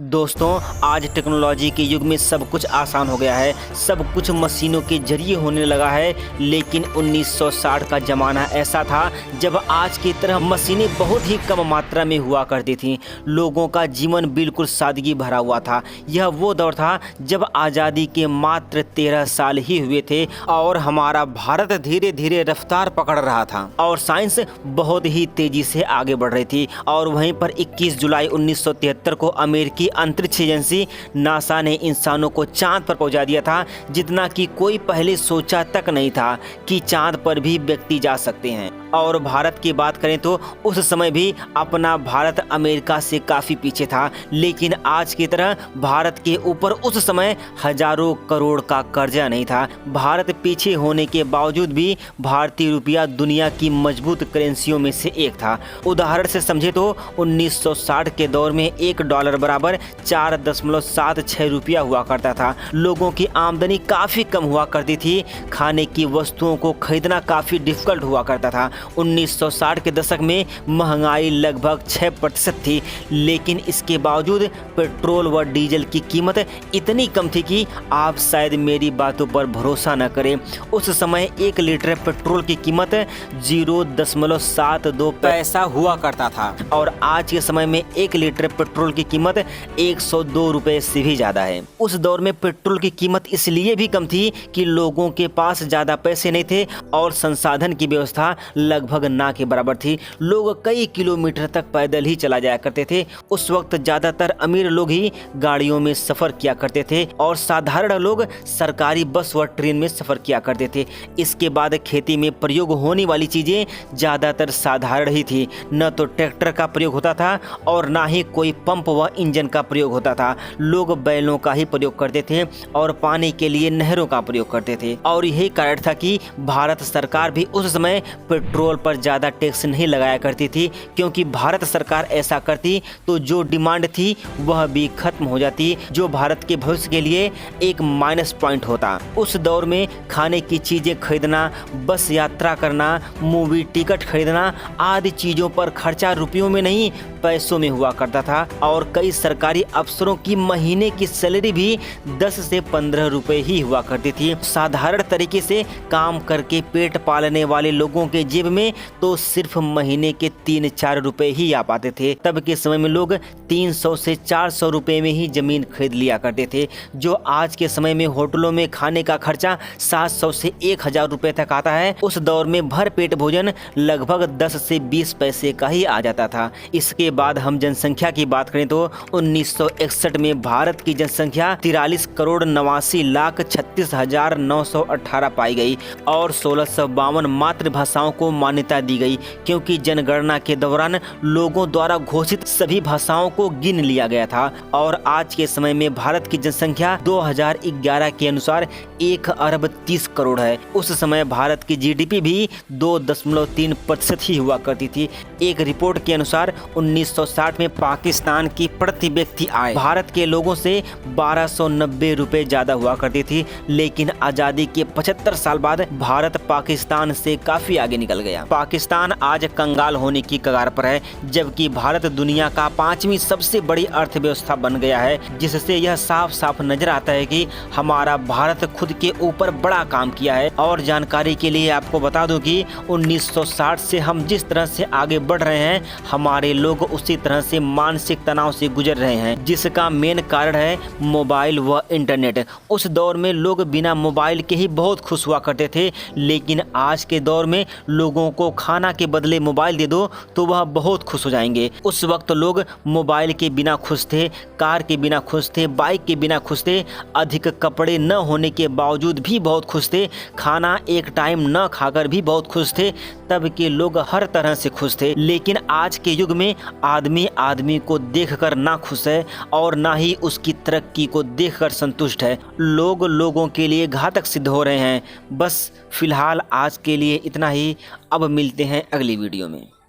दोस्तों, आज टेक्नोलॉजी के युग में सब कुछ आसान हो गया है, सब कुछ मशीनों के जरिए होने लगा है। लेकिन 1960 का ज़माना ऐसा था जब आज की तरह मशीनें बहुत ही कम मात्रा में हुआ करती थीं। लोगों का जीवन बिल्कुल सादगी भरा हुआ था। यह वो दौर था जब आज़ादी के मात्र 13 साल ही हुए थे और हमारा भारत धीरे धीरे रफ्तार पकड़ रहा था और साइंस बहुत ही तेज़ी से आगे बढ़ रही थी। और वहीं पर 21 जुलाई 1973 को अमेरिकी अंतरिक्ष एजेंसी नासा ने इंसानों को चांद पर पहुंचा दिया था, जितना कि कोई पहले सोचा तक नहीं था कि चांद पर भी व्यक्ति जा सकते हैं। और भारत की बात करें तो उस समय भी अपना भारत अमेरिका से काफ़ी पीछे था। लेकिन आज की तरह भारत के ऊपर उस समय हजारों करोड़ का कर्जा नहीं था। भारत पीछे होने के बावजूद भी भारतीय रुपया दुनिया की मजबूत करेंसियों में से एक था। उदाहरण से समझे तो 1960 के दौर में $1 बराबर 4.76 रुपया हुआ करता था। लोगों की आमदनी काफ़ी कम हुआ करती थी। खाने की वस्तुओं को खरीदना काफ़ी डिफिकल्ट हुआ करता था। 1960 के दशक में महंगाई लगभग 6% थी। लेकिन इसके बावजूद पेट्रोल व डीजल की कीमत इतनी कम थी कि आप शायद मेरी बातों पर भरोसा न करें। उस समय 1 लीटर पेट्रोल की कीमत 0.72 पैसा हुआ करता था और आज के समय में 1 लीटर पेट्रोल की कीमत 102 रुपये से भी ज़्यादा है। उस दौर में पेट्रोल की कीमत इसलिए भी कम थी कि लोगों के पास ज़्यादा पैसे नहीं थे और संसाधन की व्यवस्था लगभग ना के बराबर थी। लोग कई किलोमीटर तक पैदल ही चला जाया करते थे। उस वक्त ज़्यादातर अमीर लोग ही गाड़ियों में सफ़र किया करते थे और साधारण लोग सरकारी बस व ट्रेन में सफ़र किया करते थे। इसके बाद खेती में प्रयोग होने वाली चीज़ें ज़्यादातर साधारण ही थी। न तो ट्रैक्टर का प्रयोग होता था और ना ही कोई पंप व इंजन का प्रयोग होता था। लोग बैलों का ही प्रयोग करते थे और पानी के लिए नहरों का प्रयोग करते थे। और यही कारण था कि भारत सरकार भी उस समय पेट्रोल पर ज़्यादा टैक्स नहीं लगाया करती थी, क्योंकि भारत सरकार ऐसा करती तो जो डिमांड थी वह भी खत्म हो जाती, जो भारत के भविष्य के लिए एक माइनस पॉइंट होता। उस दौर में खाने की चीज़ें खरीदना, बस यात्रा करना, मूवी टिकट खरीदना आदि चीज़ों पर खर्चा रुपयों में नहीं पैसों में हुआ करता था। और कई सरकारी अफसरों की महीने की सैलरी भी 10 से 15 रुपए ही हुआ करती थी। साधारण तरीके से काम करके पेट पालने वाले लोगों के जेब में तो सिर्फ महीने के 3-4 रुपए ही आ पाते थे। तब के समय में लोग 300 से 400 रुपए में ही जमीन खरीद लिया करते थे, जो आज के समय में होटलों में खाने का खर्चा 700 से 1000 रुपए तक आता है। उस दौर में भर पेट भोजन लगभग 10 से 20 पैसे का ही आ जाता था। इसके बाद हम जनसंख्या की बात करें तो 1961 में भारत की जनसंख्या 43,89,36,918 पाई गई और 1652 मातृभाषाओं को मान्यता दी गई, क्योंकि जनगणना के दौरान लोगों द्वारा घोषित सभी भाषाओं को गिन लिया गया था। और आज के समय में भारत की जनसंख्या 2011 के अनुसार 1 अरब 30 करोड़ है। उस समय भारत की जीडीपी भी 2.3% ही हुआ करती थी। एक रिपोर्ट के अनुसार 1960 में पाकिस्तान की प्रति व्यक्ति आय भारत के लोगों से 1290 रुपए ज्यादा हुआ करती थी। लेकिन आजादी के 75 साल बाद भारत पाकिस्तान से काफी आगे निकल गया। पाकिस्तान आज कंगाल होने की कगार पर है, जबकि भारत दुनिया का 5वीं सबसे बड़ी अर्थव्यवस्था बन गया है, जिससे यह साफ साफ नजर आता है कि हमारा भारत खुद के ऊपर बड़ा काम किया है। और जानकारी के लिए आपको बता दूं कि 1960 से हम जिस तरह से आगे बढ़ रहे हैं, हमारे लोग उसी तरह से मानसिक तनाव से गुजर रहे हैं, जिसका मेन कारण है मोबाइल व इंटरनेट। उस दौर में लोग बिना मोबाइल के ही बहुत खुश हुआ करते थे, लेकिन आज के दौर में लोगों को खाना के बदले मोबाइल दे दो तो वह बहुत खुश हो जाएंगे। उस वक्त लोग मोबाइल के बिना खुश थे, कार के बिना खुश थे, बाइक के बिना खुश थे, अधिक कपड़े न होने के बावजूद भी बहुत खुश थे, खाना एक टाइम न खाकर भी बहुत खुश थे। तब के लोग हर तरह से खुश थे। लेकिन आज के युग में आदमी को देखकर ना खुश है और ना ही उसकी तरक्की को देखकर संतुष्ट है। लोग लोगों के लिए घातक सिद्ध हो रहे हैं। बस फिलहाल आज के लिए इतना ही। अब मिलते हैं अगली वीडियो में।